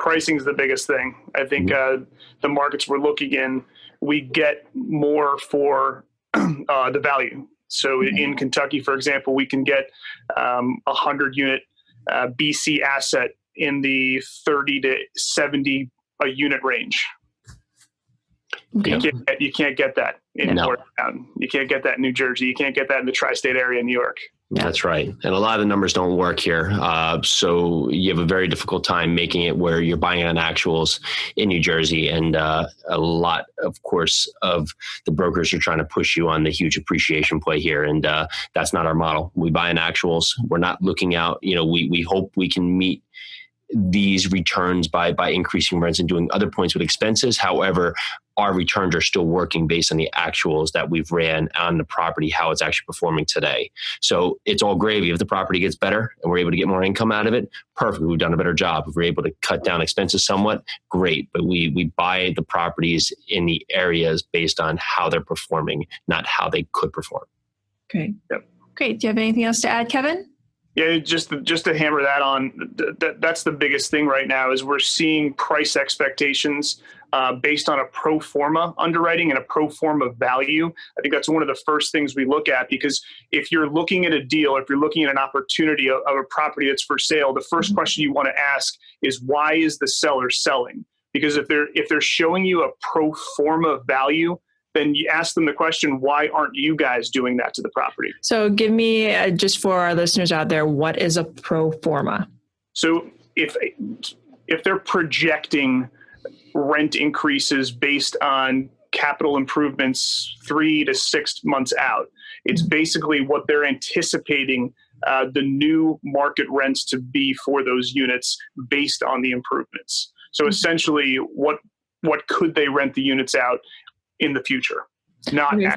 pricing is the biggest thing. I think the markets we're looking in, we get more for the value. So in Kentucky, for example, we can get 100 unit BC asset in the 30 to 70 a unit range. Okay. You can't get that in Morgantown. You can't get that in New Jersey. You can't get that in the tri-state area in New York. That's right. And a lot of the numbers don't work here. So you have a very difficult time making it where you're buying on actuals in New Jersey. And a lot, of course, of the brokers are trying to push you on the huge appreciation play here. And that's not our model. We buy in actuals. We're not looking out. We hope we can meet these returns by increasing rents and doing other points with expenses. However, our returns are still working based on the actuals that we've ran on the property, how it's actually performing today. So it's all gravy. If the property gets better and we're able to get more income out of it, perfect. We've done a better job. If we're able to cut down expenses somewhat, great. But we buy the properties in the areas based on how they're performing, not how they could perform. Great. Yep. Great. Do you have anything else to add, Kevin? Yeah, just to hammer that on, that's the biggest thing right now is we're seeing price expectations based on a pro forma underwriting and a pro forma value. I think that's one of the first things we look at, because if you're looking at a deal, if you're looking at an opportunity of a property that's for sale, the first question you want to ask is, why is the seller selling? Because if they're showing you a pro forma value, then you ask them the question, why aren't you guys doing that to the property? So give me, just for our listeners out there, what is a pro forma? So if they're projecting rent increases based on capital improvements 3 to 6 months out, it's basically what they're anticipating the new market rents to be for those units based on the improvements. So essentially, what could they rent the units out in the future, not actually